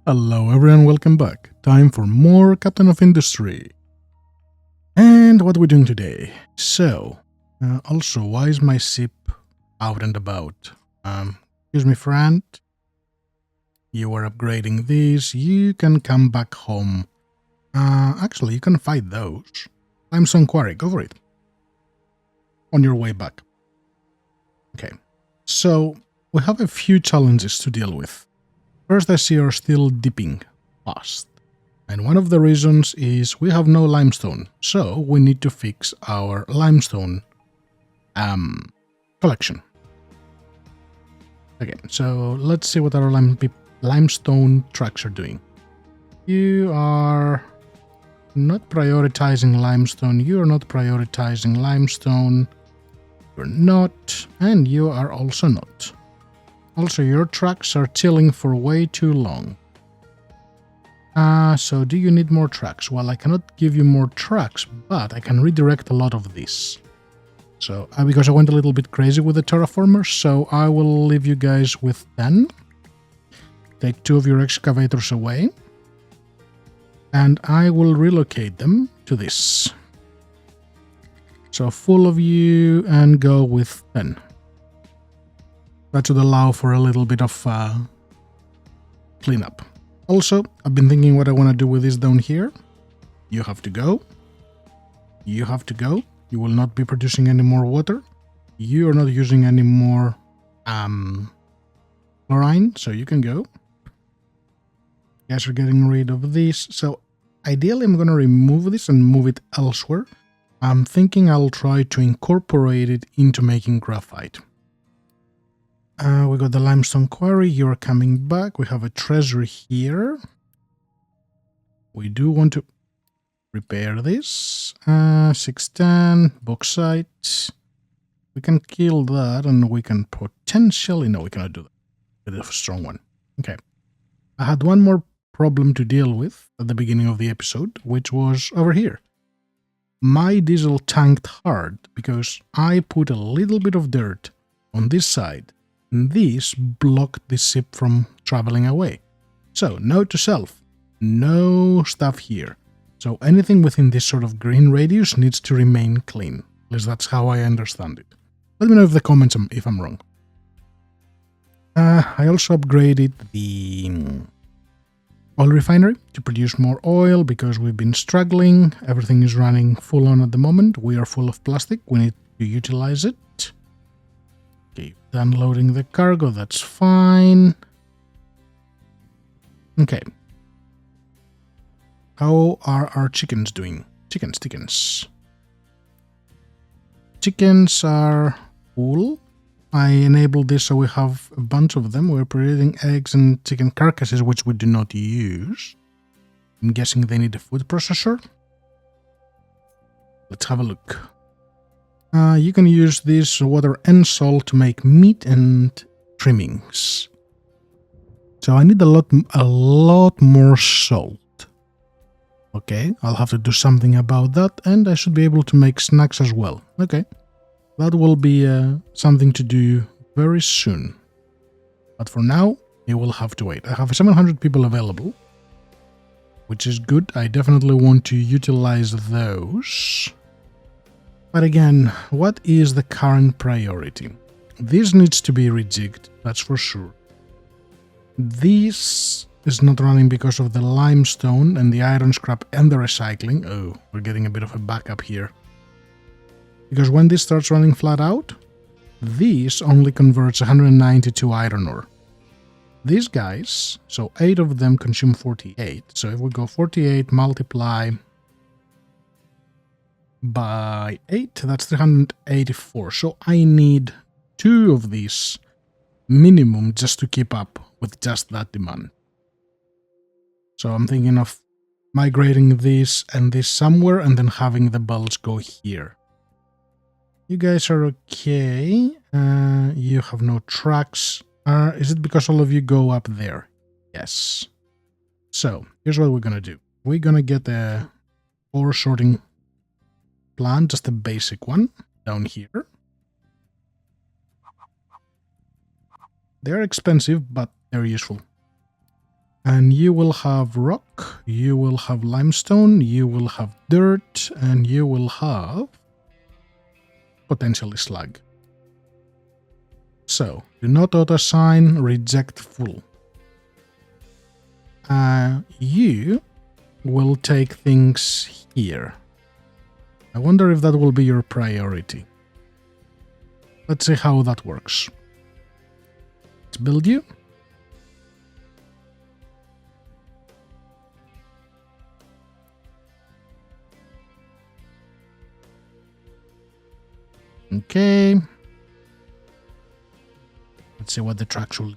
Hello everyone, welcome back. Time for more Captain of Industry. And what are we doing today? So, also, why is my ship out and about? Excuse me, friend. You are upgrading these. You can come back home. Actually, you can fight those. Limestone Quarry, go for it. On your way back. Okay, so we have a few challenges to deal with. First, I see you're still dipping fast. And one of the reasons is we have no limestone, so we need to fix our limestone collection. Okay, so let's see what our limestone trucks are doing. You are not prioritizing limestone, you're not prioritizing limestone, you're not, and you are also not. Also, your trucks are chilling for way too long. So do you need more trucks? Well, I cannot give you more trucks, but I can redirect a lot of this. So, because I went a little bit crazy with the terraformers, so I will leave you guys with 10. Take 2 of your excavators away. And I will relocate them to this. So full of you and go with 10. That should allow for a little bit of cleanup. Also, I've been thinking what I want to do with this down here. You have to go. You have to go. You will not be producing any more water. You are not using any more chlorine, so you can go. You guys are getting rid of this. So ideally, I'm going to remove this and move it elsewhere. I'm thinking I'll try to incorporate it into making graphite. We got the limestone quarry, you're coming back, we have a treasure here. We do want to repair this. 610, bauxite. We can kill that and we can potentially... No, we cannot do that. Bit of a strong one. Okay. I had one more problem to deal with at the beginning of the episode, which was over here. My diesel tanked hard because I put a little bit of dirt on this side. This blocked the ship from traveling away. So, note to self, no stuff here. So anything within this sort of green radius needs to remain clean. At least that's how I understand it. Let me know in the comments if I'm wrong. I also upgraded the oil refinery to produce more oil because we've been struggling. Everything is running full on at the moment. We are full of plastic. We need to utilize it. Okay, unloading the cargo, that's fine. Okay. How are our chickens doing? Chickens. Chickens are full. I enabled this so we have a bunch of them. We're producing eggs and chicken carcasses, which we do not use. I'm guessing they need a food processor. Let's have a look. You can use this water and salt to make meat and trimmings. So I need a lot more salt. Okay, I'll have to do something about that, and I should be able to make snacks as well. Okay, that will be something to do very soon. But for now, you will have to wait. I have 700 people available, which is good. I definitely want to utilize those. But again, what is the current priority? This needs to be rejigged, that's for sure. This is not running because of the limestone and the iron scrap and the recycling. Oh, we're getting a bit of a backup here. Because when this starts running flat out, this only converts 192 iron ore. These guys, so 8 of them consume 48. So if we go 48 multiply by 8, that's 384. So I need 2 of these minimum just to keep up with just that demand. So I'm thinking of migrating this and this somewhere and then having the belts go here. You guys are okay. You have no trucks. Is it because all of you go up there? Yes. So here's what we're gonna do. We're gonna get a ore sorting plant, just a basic one, down here. They're expensive, but they're useful. And you will have rock, you will have limestone, you will have dirt, and you will have potentially slag. So, do not auto-assign, reject full. You will take things here. I wonder if that will be your priority. Let's see how that works. Let's build you. Okay. Let's see what the tracks will do.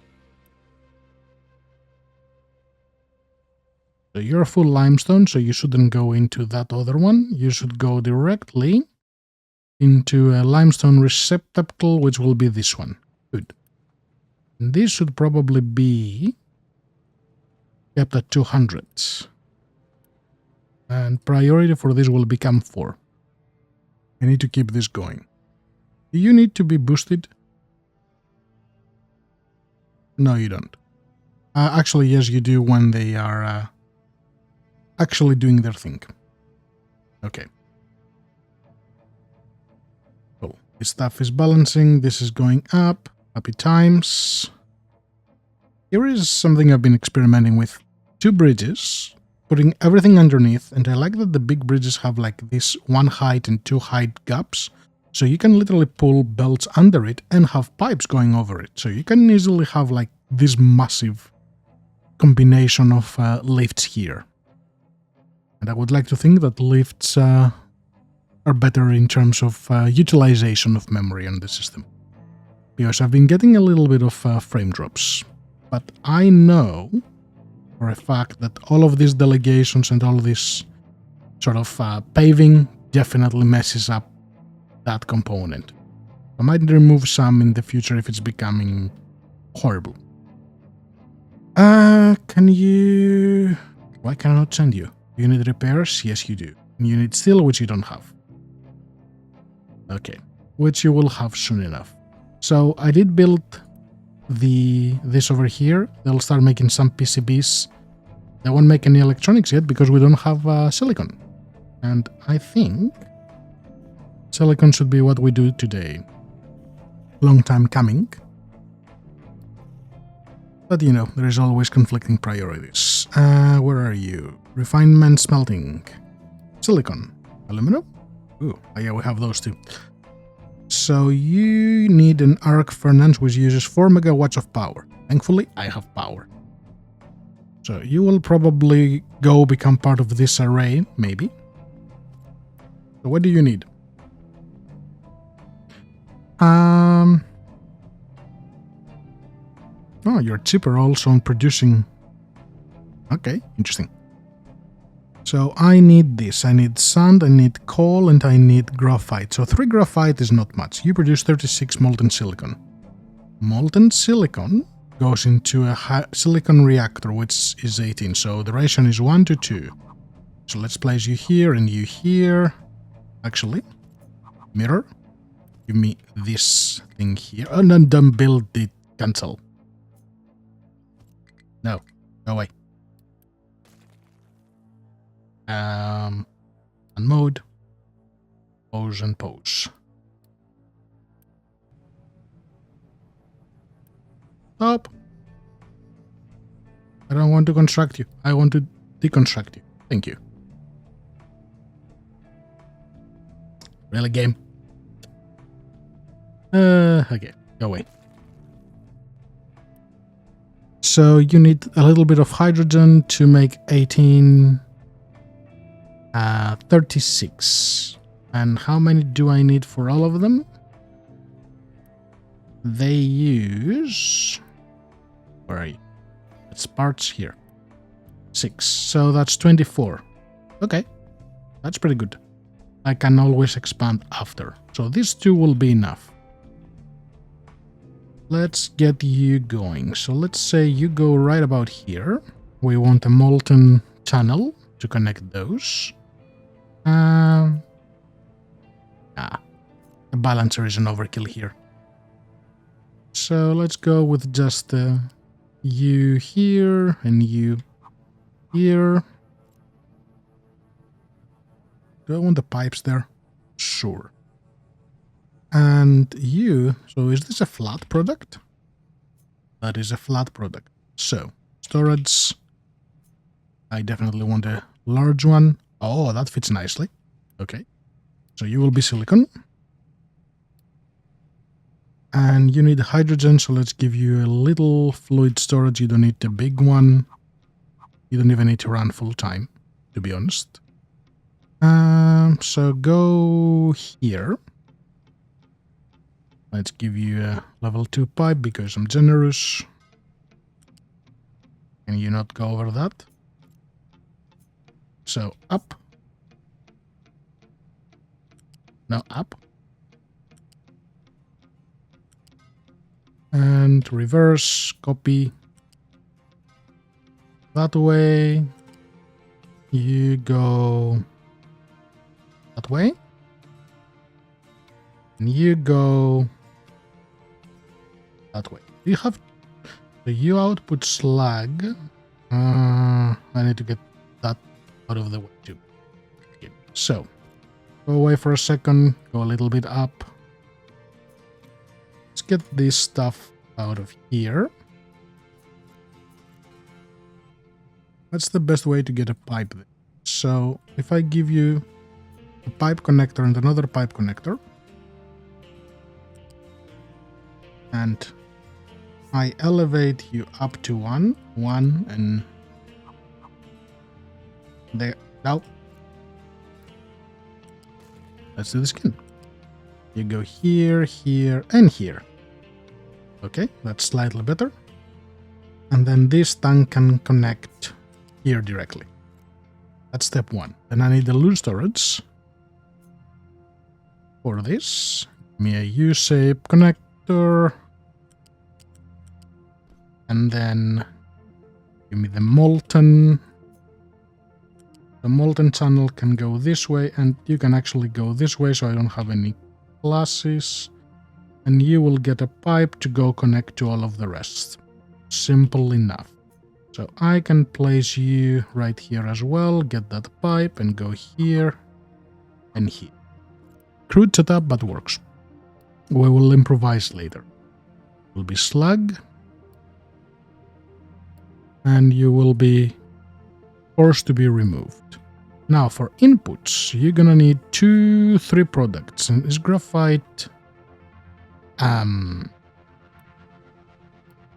So you're full limestone, so you shouldn't go into that other one. You should go directly into a limestone receptacle, which will be this one. Good. And this should probably be kept at 200. And priority for this will become 4. I need to keep this going. Do you need to be boosted? No, you don't. Actually, yes, you do when they are actually doing their thing. Okay. Cool. This stuff is balancing. This is going up. Happy times. Here is something I've been experimenting with. 2 bridges, putting everything underneath, and I like that the big bridges have like this 1 height and 2 height gaps. So you can literally pull belts under it and have pipes going over it. So you can easily have like this massive combination of lifts here. And I would like to think that lifts are better in terms of utilization of memory on the system. Because I've been getting a little bit of frame drops. But I know for a fact that all of these delegations and all this sort of paving definitely messes up that component. I might remove some in the future if it's becoming horrible. Can you... Why can I not send you? You need repairs? Yes, you do. You need steel, which you don't have. Okay, which you will have soon enough. So I did build this over here. They'll start making some PCBs. They won't make any electronics yet because we don't have silicon. And I think silicon should be what we do today. Long time coming. But you know, there is always conflicting priorities. Where are you? Refinement smelting. Silicon. Aluminum? Ooh, oh yeah, we have those too. So you need an arc furnace which uses 4 megawatts of power. Thankfully, I have power. So you will probably go become part of this array, maybe. So what do you need? Oh, you're cheaper also on producing. Okay, interesting. So I need this. I need sand, I need coal, and I need graphite. So 3 graphite is not much. You produce 36 molten silicon. Molten silicon goes into a silicon reactor, which is 18. So the ratio is 1 to 2. So let's place you here and you here. Actually, mirror. Give me this thing here. Oh, no, don't build it. Cancel. No, go away. And mode. Pose and pose. Stop. I don't want to construct you. I want to deconstruct you. Thank you. Really, game? Okay, go away. So you need a little bit of hydrogen to make 36. And how many do I need for all of them? They use... Where are you? It's parts here. 6. So that's 24. Okay. That's pretty good. I can always expand after. So these 2 will be enough. Let's get you going. So let's say you go right about here. We want a molten tunnel to connect those. A balancer is an overkill here. So let's go with just you here, and you here. Do I want the pipes there? Sure. And you, so is this a flat product? That is a flat product. So, storage, I definitely want a large one. Oh, that fits nicely. Okay. So you will be silicon. And you need hydrogen, so let's give you a little fluid storage. You don't need a big one. You don't even need to run full time, to be honest. So go here. Let's give you a level 2 pipe because I'm generous. Can you not go over that? So up. Now up. And reverse, copy. That way. You go that way. And you go that way. You have the U output slag. I need to get that out of the way too. Okay. So go away for a second, go a little bit up. Let's get this stuff out of here. That's the best way to get a pipe there. So if I give you a pipe connector and another pipe connector, and I elevate you up to one, and there. Now, let's do the skin. You go here, here, and here. Okay, that's slightly better. And then this tank can connect here directly. That's step one. Then I need the loose storage for this. Give me a U-shape connector. And then give me the molten. The molten channel can go this way, and you can actually go this way, so I don't have any classes. And you will get a pipe to go connect to all of the rest. Simple enough. So I can place you right here as well, get that pipe, and go here and here. Crude setup, but works. We will improvise later. Will be slag. And you will be forced to be removed. Now for inputs, you're gonna need 3 products. And is graphite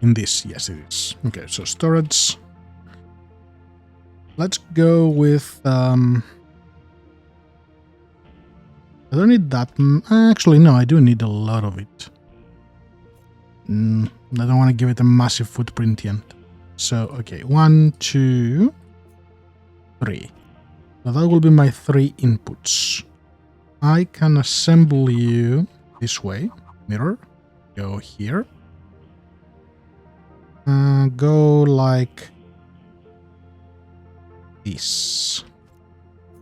in this? Yes, it is. Okay, so storage. Let's go with I don't need that. Actually, no, I do need a lot of it. I don't want to give it a massive footprint yet. So, okay, 1, 2, 3. So that will be my 3 inputs. I can assemble you this way. Mirror. Go here. Go like this.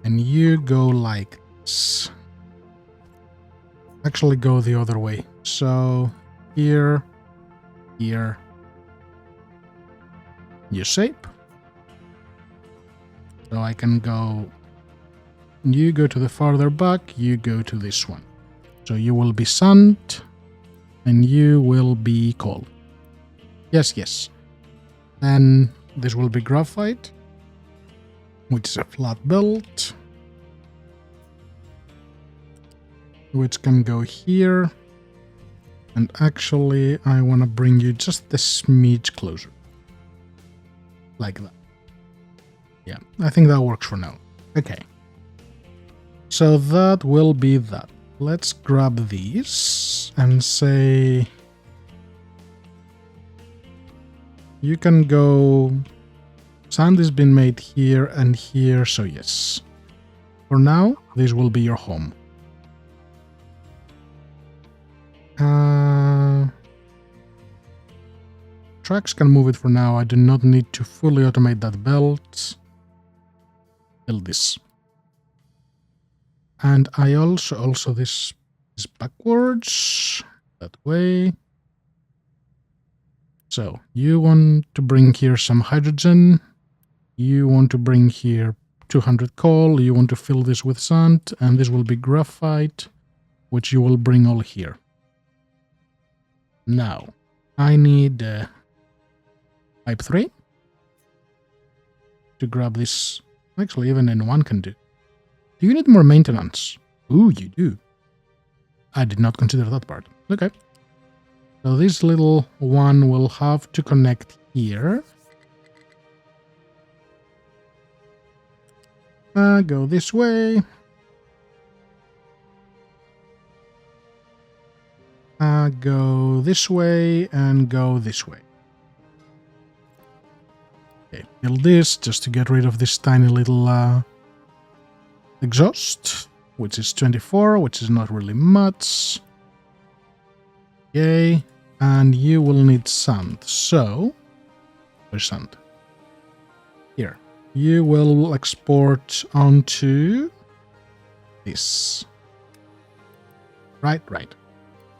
And you go like this. Actually go the other way. So here, here, U-shape. So I can go, you go to the farther back, you go to this one. So you will be sand, and you will be coal. Yes, yes. Then this will be graphite, which is a flat belt, which can go here. And actually, I want to bring you just a smidge closer. Like that. Yeah, I think that works for now. Okay. So that will be that. Let's grab these and say you can go. Sand has been made here and here, so yes. For now, this will be your home. Tracks can move it for now. I do not need to fully automate that belt. Build this. And I also this is backwards, that way. So you want to bring here some hydrogen. You want to bring here 200 coal. You want to fill this with sand, and this will be graphite, which you will bring all here. Now, I need pipe 3 to grab this. Actually, even N1 can do. Do you need more maintenance? Ooh, you do. I did not consider that part. Okay. So this little one will have to connect here. Go this way. Go this way and go this way. Okay, build this just to get rid of this tiny little exhaust, which is 24, which is not really much. Okay, and you will need sand. So, where's sand? Here. You will export onto this. Right.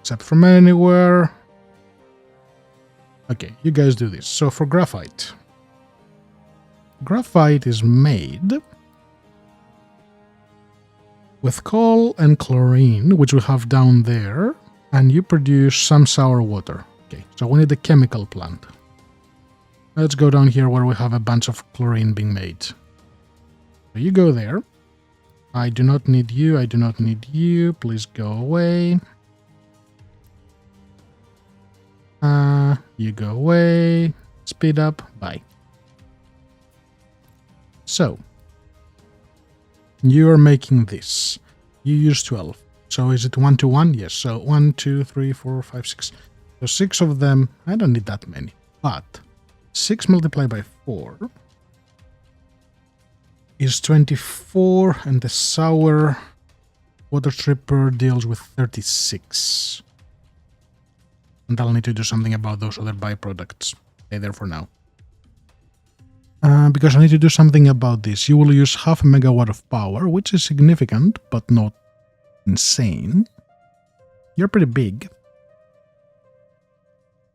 Except from anywhere. Okay, you guys do this. So for graphite. Graphite is made with coal and chlorine, which we have down there, and you produce some sour water. Okay, so we need a chemical plant. Let's go down here where we have a bunch of chlorine being made. So you go there. I do not need you, I do not need you. Please go away. You go away. Speed up. Bye. So, you are making this. You use 12. So is it 1 to 1? Yes. So 1, 2, 3, 4, 5, 6. So 6 of them. I don't need that many. But 6 multiplied by 4 is 24, and the sour water stripper deals with 36. And I'll need to do something about those other byproducts. Stay there for now. Because I need to do something about this. You will use half a megawatt of power, which is significant, but not insane. You're pretty big.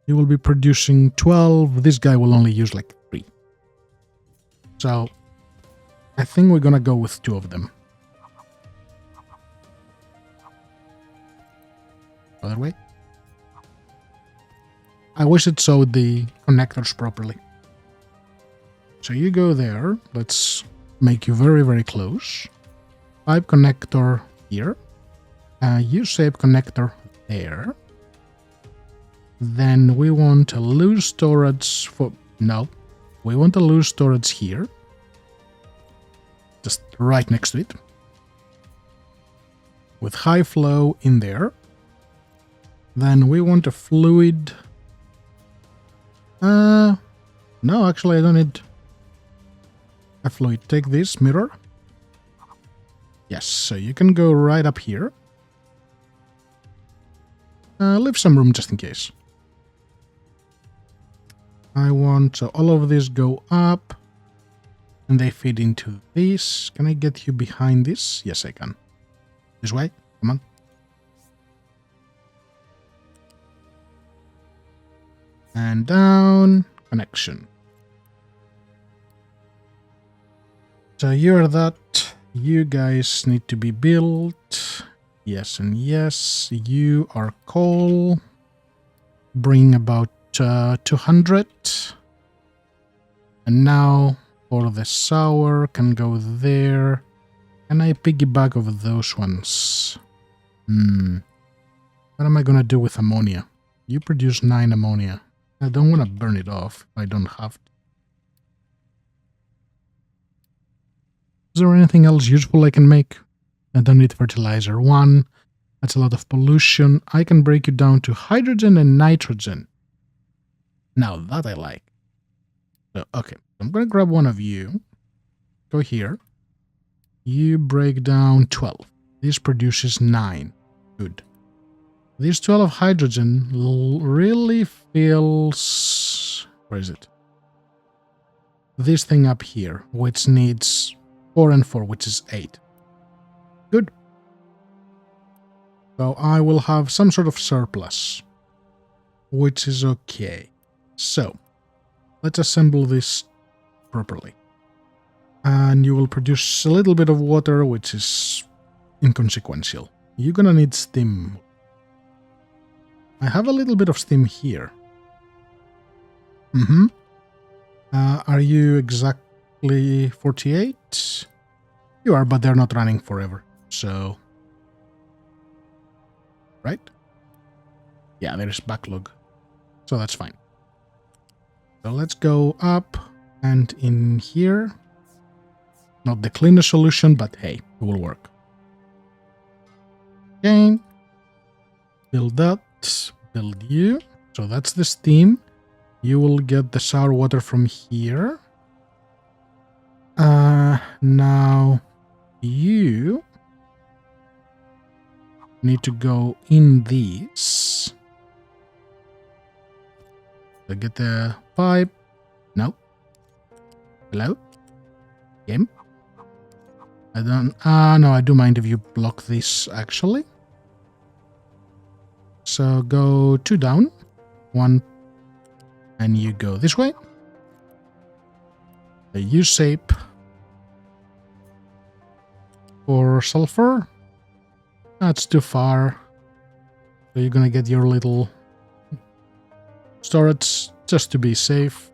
You will be producing 12. This guy will only use like 3. So, I think we're gonna go with 2 of them. Other way. I wish it showed the connectors properly. So you go there. Let's make you very, very close. Pipe connector here. U-shape connector there. Then we want a loose storage for... No. We want a loose storage here. Just right next to it. With high flow in there. Then we want a fluid... No, actually I don't need a fluid. Take this mirror. Yes, so you can go right up here. Leave some room just in case. I want so all of this go up. And they feed into this. Can I get you behind this? Yes, I can. This way? Come on. And down. Connection. So you're that. You guys need to be built. Yes and yes. You are coal. Bring about 200. And now for the sour can go there. Can I piggyback of those ones? What am I gonna do with ammonia? You produce 9 ammonia. I don't want to burn it off if I don't have to. Is there anything else useful I can make? I don't need fertilizer 1. That's a lot of pollution. I can break you down to hydrogen and nitrogen. Now that I like. So, okay, I'm going to grab one of you. Go here. You break down 12. This produces 9. Good. This 12 hydrogen really fills... Where is it? This thing up here, which needs 4 and 4, which is 8. Good. So I will have some sort of surplus, which is okay. So let's assemble this properly. And you will produce a little bit of water, which is inconsequential. You're gonna need steam. I have a little bit of steam here. Are you exactly 48? You are, but they're not running forever. So, right? Yeah, there's backlog. So that's fine. So let's go up and in here. Not the cleanest solution, but hey, it will work. Okay. Build that. Build you. So that's the steam. You will get the sour water from here. Now you need to go in these. So get the pipe. No. Hello? Game? I don't... no, I do mind if you block this, actually. So go 2 down. 1. And you go this way. The use shape for sulfur. That's too far. So you're gonna get your little storage just to be safe.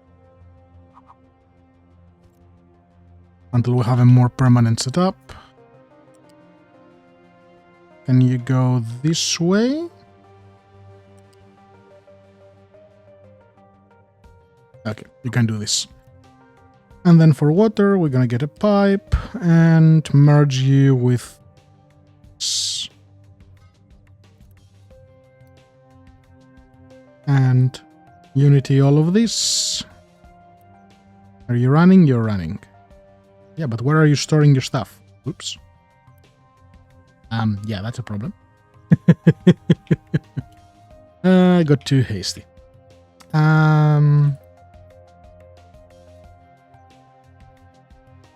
Until we have a more permanent setup. Can you go this way? Okay, you can do this. And then for water, we're gonna get a pipe and merge you with this. And unity all of this. Are you running? You're running. Yeah, but where are you storing your stuff? Oops. Yeah, that's a problem. I got too hasty.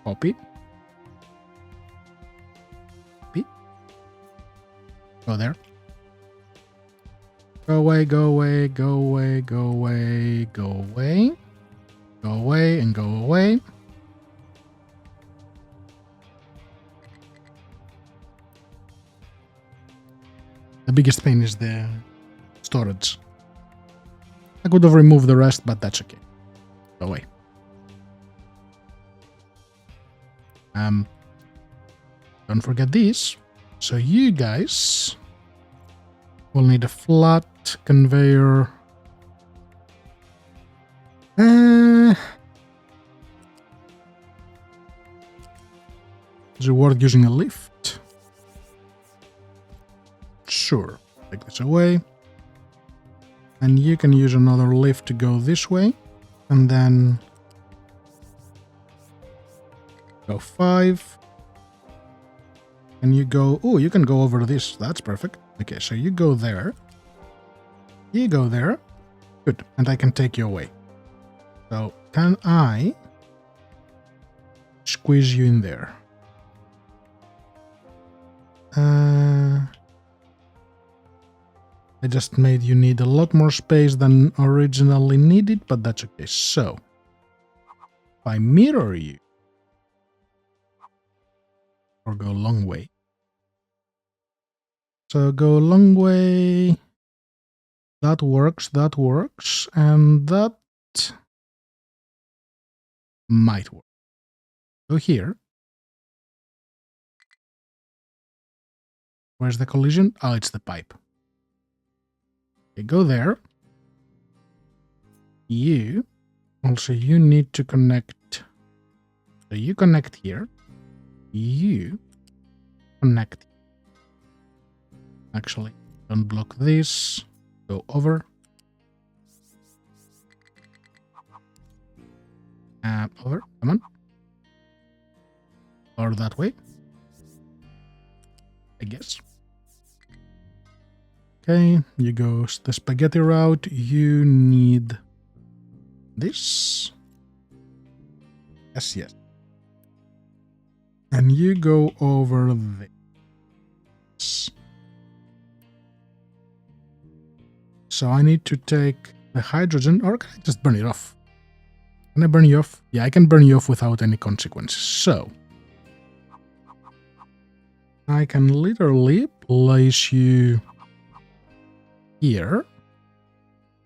Copy. Copy. Go there. Go away, go away, go away, go away, go away. Go away and go away. The biggest pain is the storage. I could have removed the rest, but that's okay. Go away. Don't forget this. So you guys will need a flat conveyor. Is it worth using a lift? Sure. Take this away. And you can use another lift to go this way. And then go 5. And you go... Oh, you can go over this. That's perfect. Okay, so you go there. You go there. Good. And I can take you away. So, can I squeeze you in there? I just made you need a lot more space than originally needed, but that's okay. So, if I mirror you, or go a long way. So go a long way. That works, and that might work. Go here. Where's the collision? Oh, it's the pipe. Okay, go there. You. Also, you need to connect. So you connect here. You connect. Actually, don't block this. Go over. Over. Come on. Or that way. I guess. Okay, you go the spaghetti route. You need this. Yes, yes. And you go over this. So I need to take the hydrogen, or can I just burn it off? Can I burn you off? Yeah, I can burn you off without any consequences. So I can literally place you here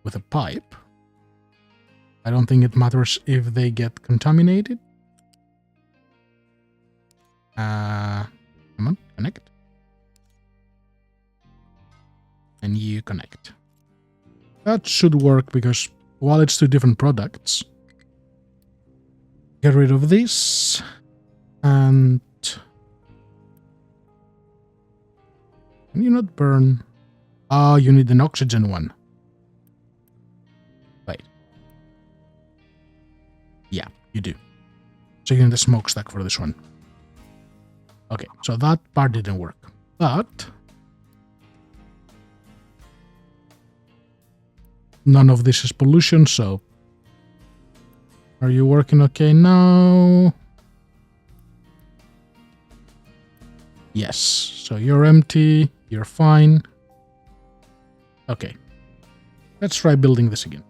with a pipe. I don't think it matters if they get contaminated. Come on, connect. And you connect. That should work because while it's two different products, get rid of this and can you not burn? Oh, you need an oxygen one. Wait. Yeah, you do. So you need the smokestack for this one. Okay, so that part didn't work. But none of this is pollution, so are you working okay now? Yes, so you're empty, you're fine. Okay, let's try building this again.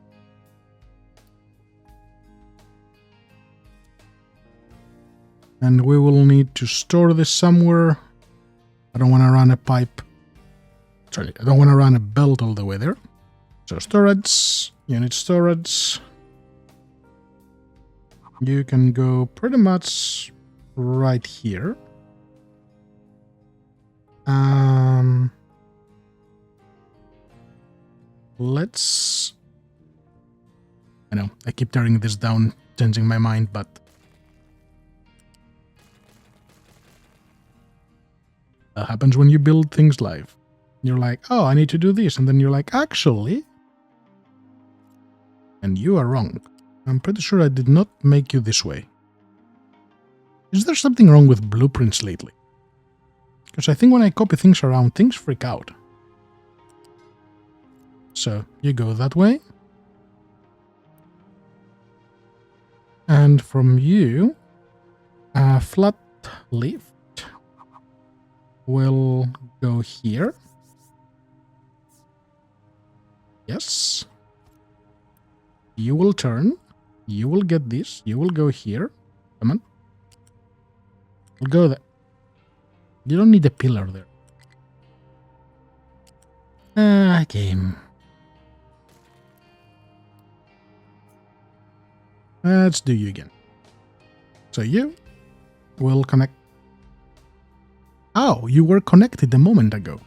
And we will need to store this somewhere. I don't want to run a pipe. Sorry, I don't want to run a belt all the way there. So storage, unit storage. You can go pretty much right here. Let's... I know, I keep tearing this down, changing my mind, but... that happens when you build things live. You're like, oh, I need to do this, and then you're like, actually... and you are wrong. I'm pretty sure I did not make you this way. Is there something wrong with blueprints lately? Because I think when I copy things around, things freak out. So, you go that way. And from you, a flat lift will go here. Yes. You will turn. You will get this. You will go here. Come on. We'll go there. You don't need a pillar there. Okay. Let's do you again. So you will connect. Oh, you were connected a moment ago.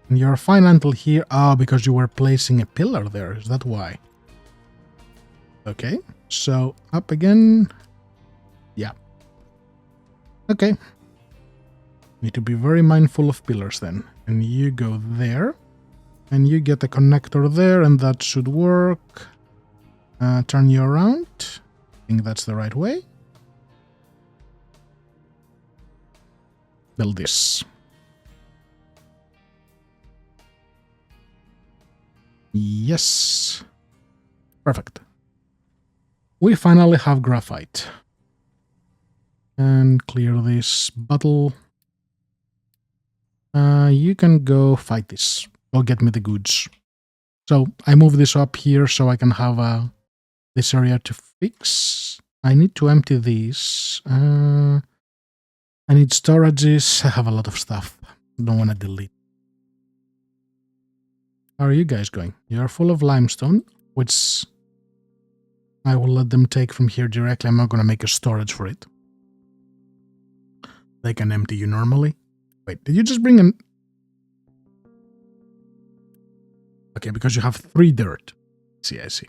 And you're fine until here. Oh, because you were placing a pillar there. Is that why? Okay. So up again. Yeah. Okay. Need to be very mindful of pillars then. And you go there. And you get a connector there, and that should work. Turn you around. I think that's the right way. Build this. Yes. Perfect. We finally have graphite. And clear this bottle. You can go fight this. Go get me the goods. So I move this up here so I can have this area to fix. I need to empty these. I need storages. I have a lot of stuff. Don't want to delete. How are you guys going? You're full of limestone, which I will let them take from here directly. I'm not going to make a storage for it. They can empty you normally. Wait, did you just bring an... Okay, because you have 3 dirt. I see.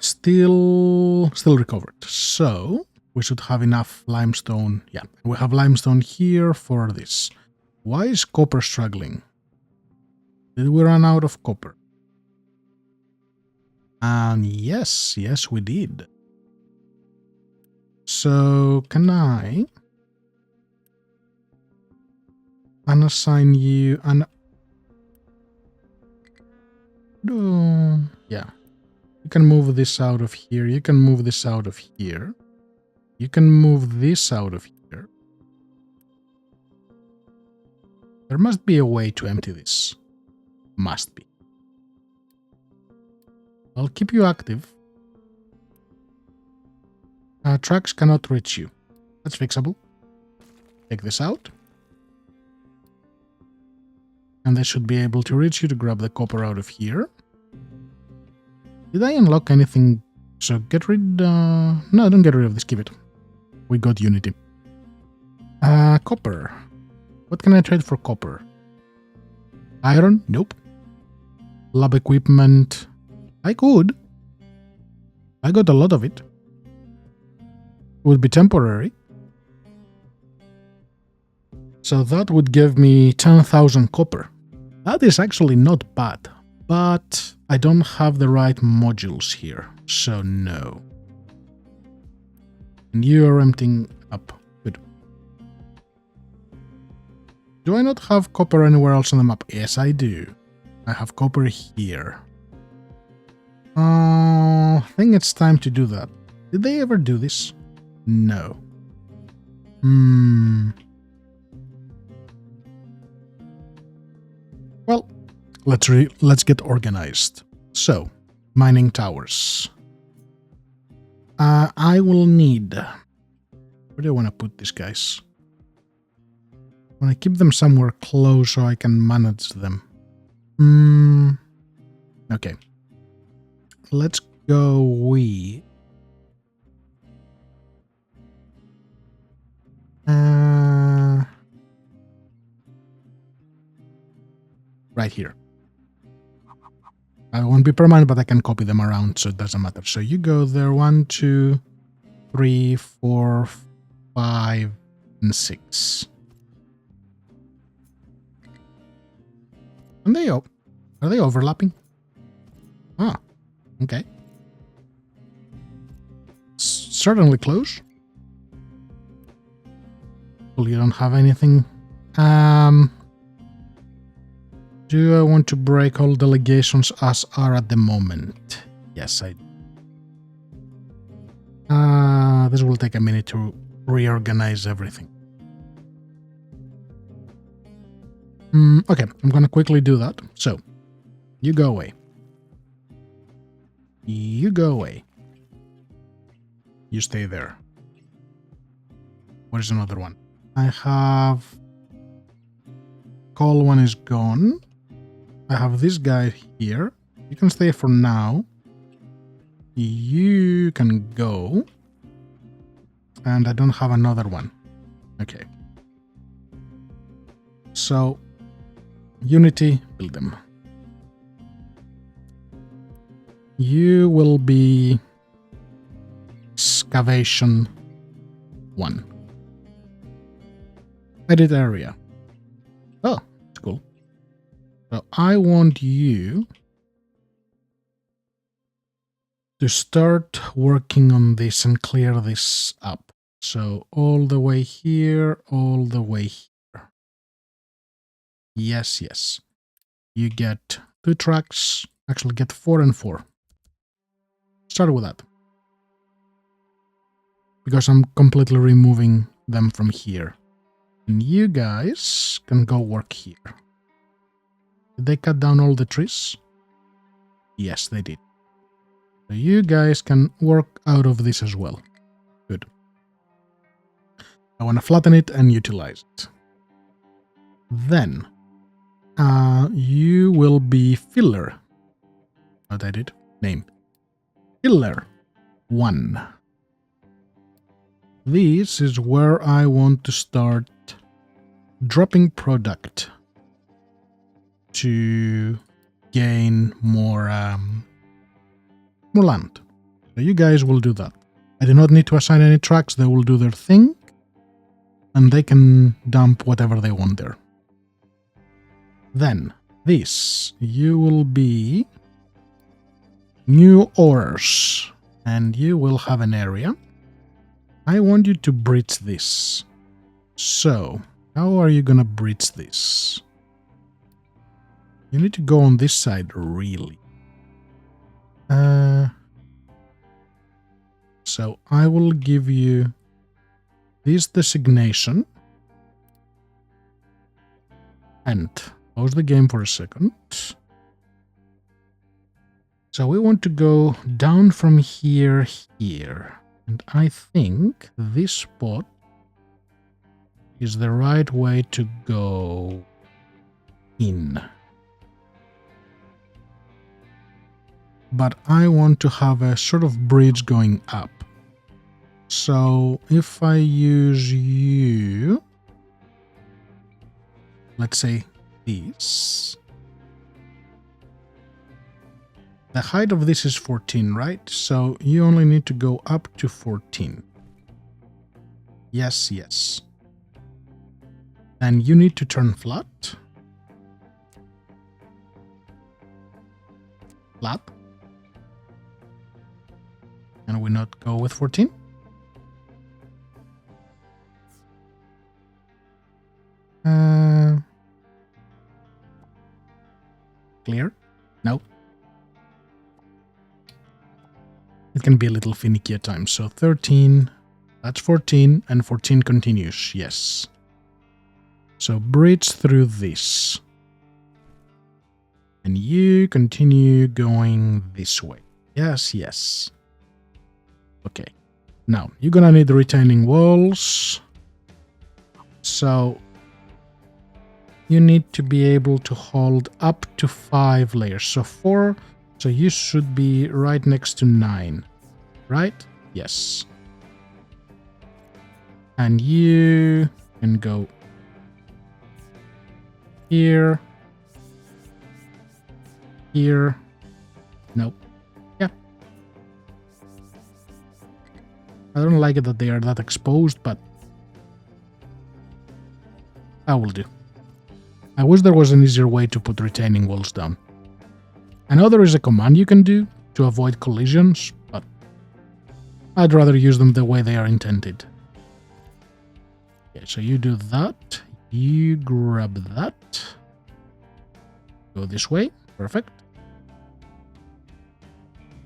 Still recovered. So, we should have enough limestone. Yeah, we have limestone here for this. Why is copper struggling? Did we run out of copper? Yes, we did. So, can I unassign you an... Yeah. You can move this out of here. You can move this out of here. You can move this out of here. There must be a way to empty this. Must be. I'll keep you active. Tracks cannot reach you. That's fixable. Take this out. And they should be able to reach you to grab the copper out of here. Did I unlock anything? So get rid... no, don't get rid of this. Keep it. We got Unity. Copper. What can I trade for copper? Iron? Nope. Lab equipment. I could. I got a lot of it. Would be temporary. So that would give me 10,000 copper. That is actually not bad, but I don't have the right modules here, so no. And you're emptying up. Good. Do I not have copper anywhere else on the map? Yes, I do. I have copper here. I think it's time to do that. Did they ever do this? No. Well, let's get organized. So, mining towers. I will need... Where do I want to put these guys? I want to keep them somewhere close so I can manage them. Okay. Let's go right here. I won't be permanent, but I can copy them around, so it doesn't matter. So you go there, 1, 2, 3, 4, 5, and 6. And are they overlapping? Ah, okay. Certainly close. Well, you don't have anything. Do I want to break all delegations as are at the moment? Yes, I do. This will take a minute to reorganize everything. Okay, I'm gonna quickly do that. So, you go away. You go away. You stay there. Where's another one? I have... Coal one is gone. I have this guy here. You can stay for now. You can go. And I don't have another one. Okay. So, Unity, build them. You will be excavation 1. Edit area. Oh, that's cool. So I want you to start working on this and clear this up. So all the way here, all the way here. Yes, yes. You get 2 tracks. Actually get 4 and 4. Start with that. Because I'm completely removing them from here. And you guys can go work here. Did they cut down all the trees? Yes, they did. So you guys can work out of this as well. Good. I want to flatten it and utilize it. Then, you will be filler. What I did? Name. Filler 1. This is where I want to start dropping product to gain more land. So you guys will do that. I do not need to assign any tracks. They will do their thing and they can dump whatever they want there. Then this, you will be new ores and you will have an area. I want you to bridge this. So how are you gonna bridge this? You need to go on this side, really. So I will give you this designation. And pause the game for a second. So we want to go down from here. And I think this spot is the right way to go in. But I want to have a sort of bridge going up. So if I use you, let's say this. The height of this is 14, right? So you only need to go up to 14. Yes, yes. And you need to turn flat. Flat. Can we not go with 14? Clear? No. It can be a little finicky at times. So 13, that's 14, and 14 continues. Yes. So bridge through this. And you continue going this way. Yes, yes. Okay. Now, you're gonna need the retaining walls. So you need to be able to hold up to 5 layers. So 4, so you should be right next to 9, right? Yes. And you can go here, here, nope, yeah. I don't like it that they are that exposed, but I will do. I wish there was an easier way to put retaining walls down. I know there is a command you can do to avoid collisions, but I'd rather use them the way they are intended. Okay, so you do that. You grab that. Go this way. Perfect.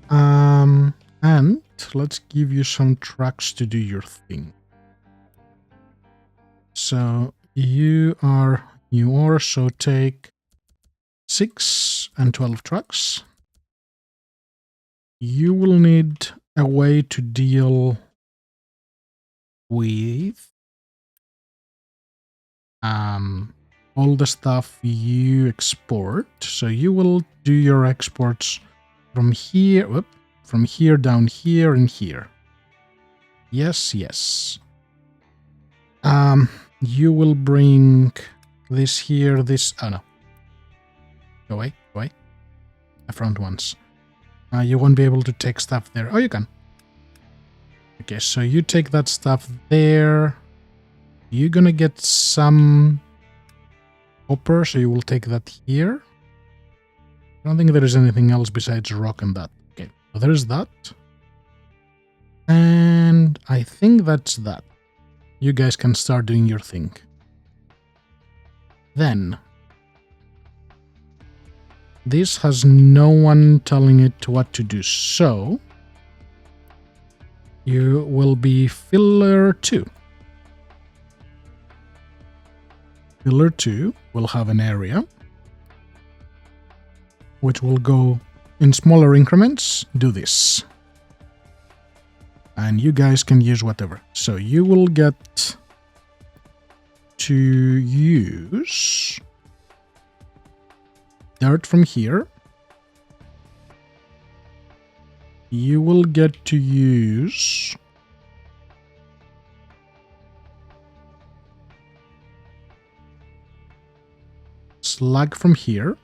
And let's give you some tracks to do your thing. So you are, so take 6 and 12 tracks. You will need a way to deal with all the stuff you export. So you will do your exports from here, down here, and here. Yes, yes. You will bring this here, this... Oh, no. Go away, go away. The front ones. You won't be able to take stuff there. Oh, you can. Okay, so you take that stuff there. You're gonna get some copper, so you will take that here. I don't think there is anything else besides rock and that. Okay, so there's that. And I think that's that. You guys can start doing your thing. Then, this has no one telling it what to do, so you will be filler 2. Filler 2 will have an area which will go in smaller increments. Do this. And you guys can use whatever. So you will get to use dirt from here. You will get to use slag from here.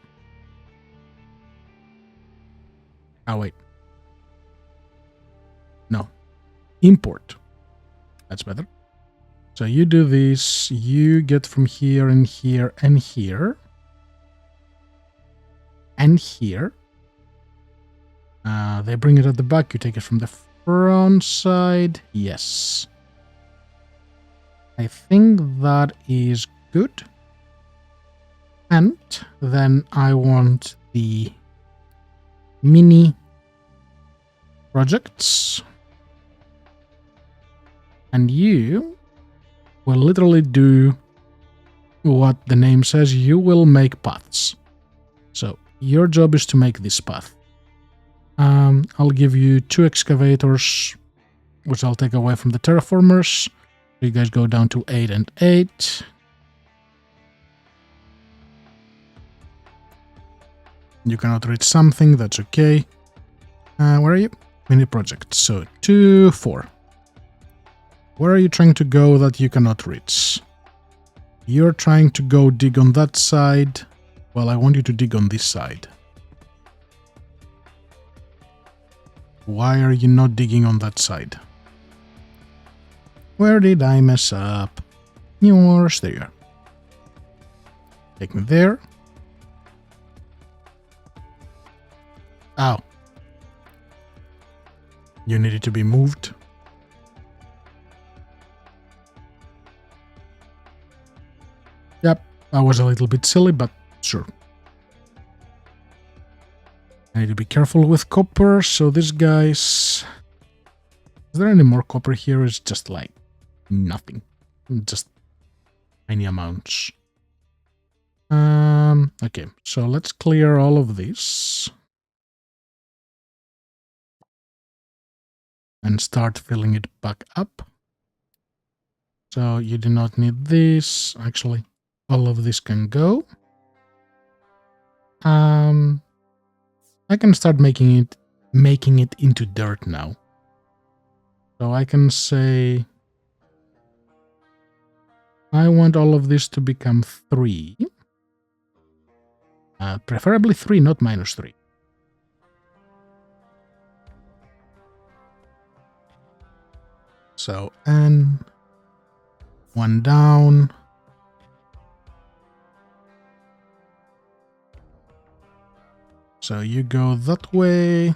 Oh, wait. No. Import. That's better. So you do this, you get from here and here and here. And here. They bring it at the back, you take it from the front side. Yes. I think that is good. And then I want the mini projects. And you will literally do what the name says, you will make paths. So your job is to make this path. I'll give you 2 excavators, which I'll take away from the terraformers. You guys go down to 8 and 8. You cannot reach something, that's okay. Where are you? Mini project. So 2, 4. Where are you trying to go that you cannot reach? You're trying to go dig on that side. Well, I want you to dig on this side. Why are you not digging on that side? Where did I mess up? Yours, there you are. Take me there. Ow. You needed to be moved. Yep, I was a little bit silly, but sure. I need to be careful with copper, so this guy's... Is there any more copper here? It's just like nothing. Just tiny amounts. Okay, so let's clear all of this. And start filling it back up. So you do not need this. Actually, all of this can go. I can start making it into dirt now. So I can say I want all of this to become 3. Preferably 3, not -3. So, and 1 down. So you go that way.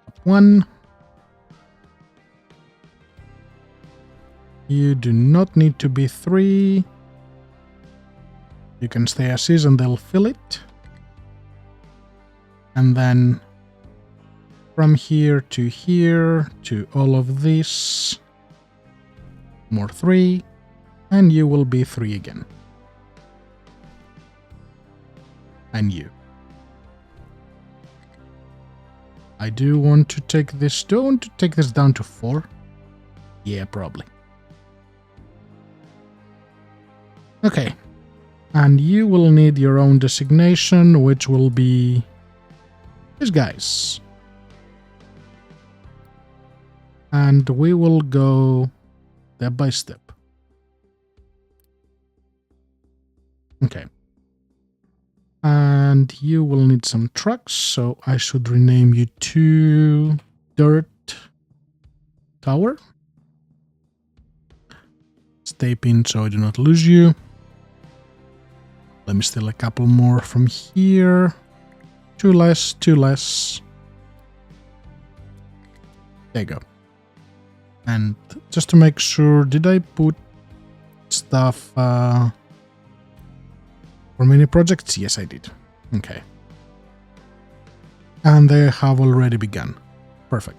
Up 1. You do not need to be 3. You can stay as is and they'll fill it. And then from here to all of this, more 3, and you will be 3 again. And you. I do want to take this, down to 4? Yeah, probably. Okay. And you will need your own designation, which will be these guys. And we will go step by step. Okay. And you will need some trucks, so I should rename you to Dirt Tower. Stay pinned so I do not lose you. Let me steal a couple more from here. 2 less, 2 less. There you go. And just to make sure, did I put stuff for mini projects? Yes, I did. Okay. And they have already begun. Perfect.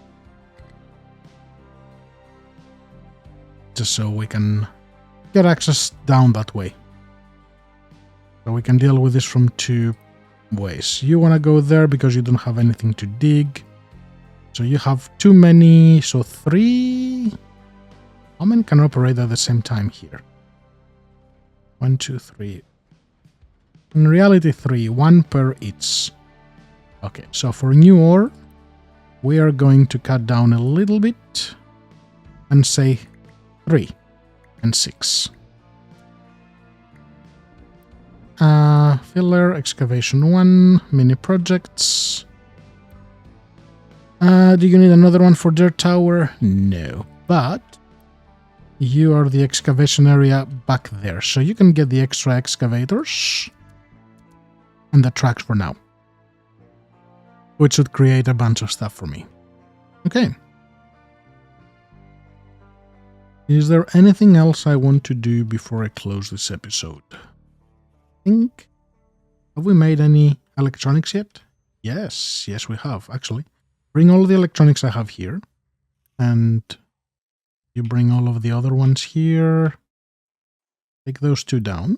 Just so we can get access down that way. So we can deal with this from 2 ways. You want to go there because you don't have anything to dig. So you have too many, so 3. How many can operate at the same time here? 1, 2, 3. In reality 3, 1 per each. Okay, so for new ore, we are going to cut down a little bit and say 3 and 6. Filler, excavation 1, mini projects. Do you need another one for Dirt Tower? No, but you are the excavation area back there, so you can get the extra excavators and the tracks for now, which should create a bunch of stuff for me. Okay. Is there anything else I want to do before I close this episode? Have we made any electronics yet? Yes, we have, actually. Bring all the electronics I have here and You bring all of the other ones here. Take those two down.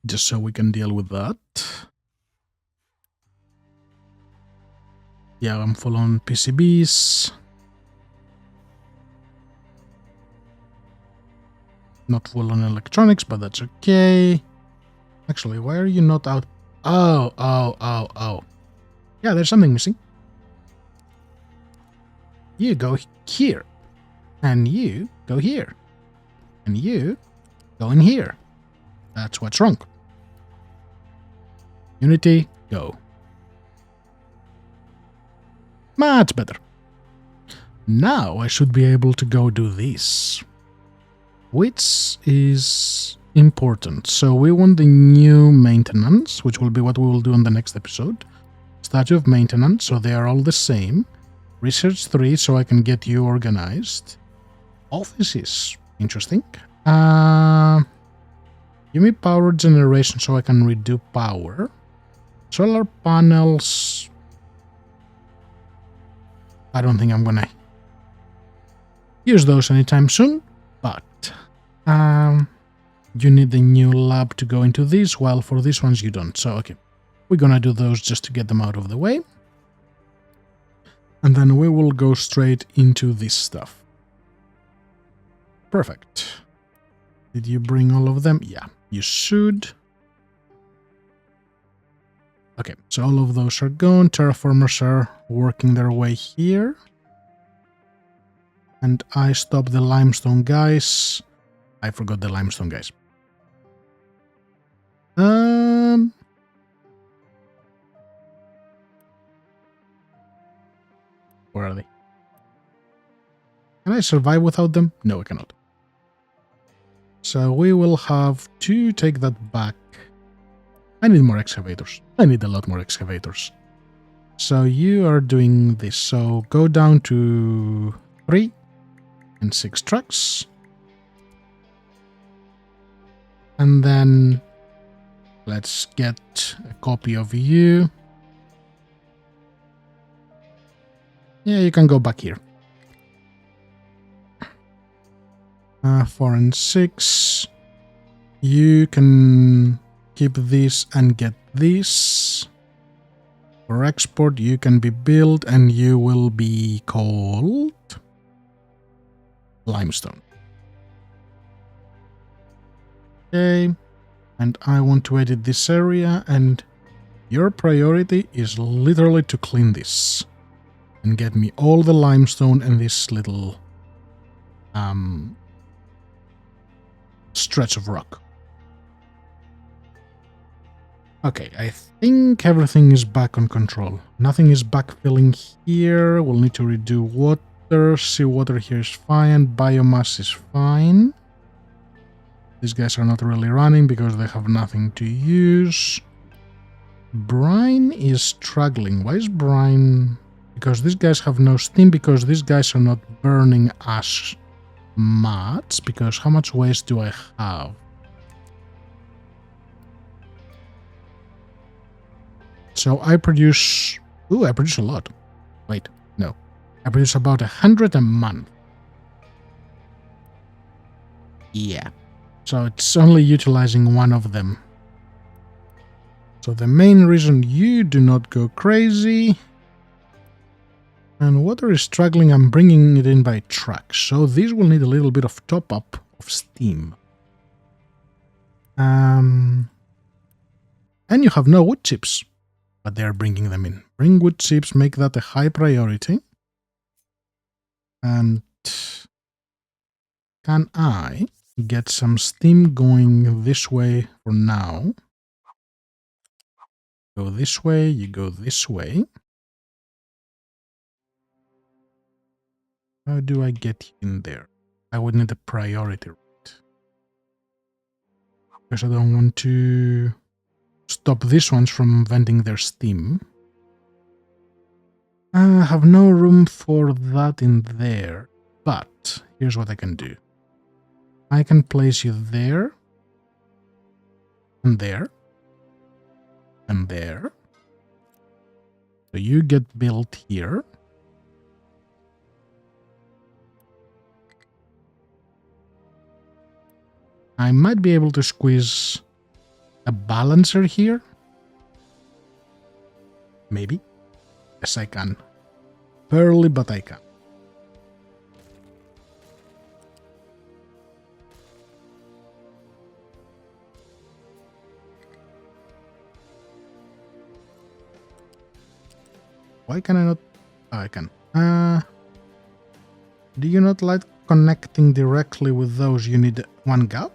Just so we can deal with that. Yeah, I'm full on PCBs. Not full on electronics, but that's okay. Actually, why are you not out? Oh. Yeah, there's something missing. You go here. And you go here. And you go in here. That's what's wrong. Unity, go. Much better. Now I should be able to go do this. Which is important. So we want the new maintenance, which will be what we will do in the next episode. Statue of maintenance, so they are all the same. Research 3, so I can get you organized. Offices, interesting. Give me power generation so I can redo power. Solar panels. I don't think I'm gonna use those anytime soon, but you need the new lab to go into this, while for these ones you don't. So, okay, we're gonna do those just to get them out of the way. And then we will go straight into this stuff. Perfect. Did you bring all of them? Yeah, you should. Okay, so all of those are gone. Terraformers are working their way here. And I stopped the limestone guys. I forgot the limestone guys. Where are they? Can I survive without them? No, I cannot. So we will have to take that back. I need more excavators. I need a lot more excavators. So you are doing this. So go down to 3 and 6 trucks. And then let's get a copy of you. Yeah, you can go back here. 4 and 6. You can keep this and get this. For export, you can be built and you will be called limestone. Okay. And I want to edit this area, and your priority is literally to clean this. And get me all the limestone and this little stretch of rock. Okay, I think everything is back on control. Nothing is backfilling here. We'll need to redo water. Seawater here is fine. Biomass is fine. These guys are not really running because they have nothing to use. Brine is struggling. Why is brine? Because these guys have no steam, because these guys are not burning as much. Because how much waste do I have? So I produce... Ooh, I produce a lot. Wait, no. I produce about 100 a month. Yeah. So it's only utilizing one of them. So the main reason you do not go crazy... And water is struggling, I'm bringing it in by truck. So these will need a little bit of top-up of steam. And you have no wood chips. But they're bringing them in. Bring wood chips, make that a high priority. And can I get some steam going this way for now? Go this way, you go this way. How do I get in there? I would need a priority rate. Because I don't want to stop these ones from venting their steam. I have no room for that in there. But here's what I can do. I can place you there. And there. And there. So you get built here. I might be able to squeeze a balancer here. Maybe. Yes, I can. Barely, but I can. Why can I not? Oh, I can. Do you not like connecting directly with those? You need one gap?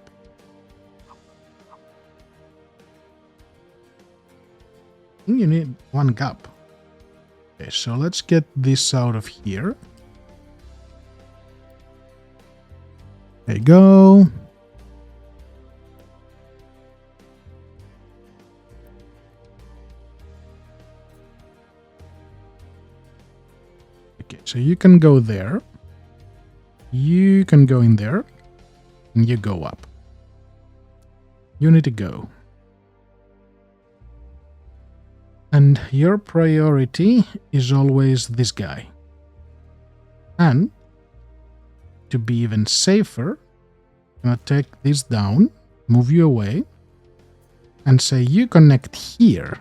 I think you need one gap. Okay, so let's get this out of here. There you go. Okay, so you can go there. You can go in there. And you go up. You need to go. And your priority is always this guy. And to be even safer, I'm going to take this down, move you away, and say you connect here.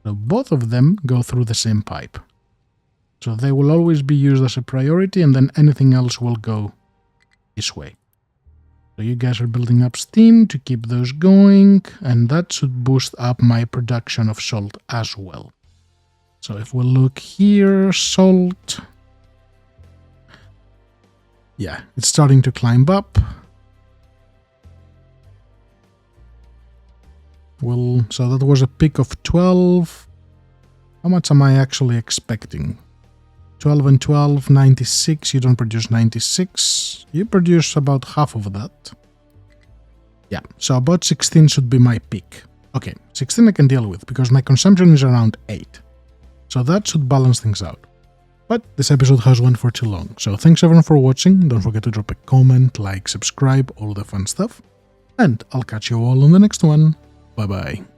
So both of them go through the same pipe. So they will always be used as a priority, and then anything else will go this way. So you guys are building up steam to keep those going, and that should boost up my production of salt as well. So if we look here, salt. Yeah, it's starting to climb up. So that was a peak of 12. How much am I actually expecting? 12 and 12, 96. You don't produce 96. You produce about half of that. Yeah, so about 16 should be my peak. Okay, 16 I can deal with because my consumption is around 8. So that should balance things out. But this episode has went for too long. So thanks everyone for watching. Don't forget to drop a comment, like, subscribe, all the fun stuff. And I'll catch you all on the next one. Bye bye.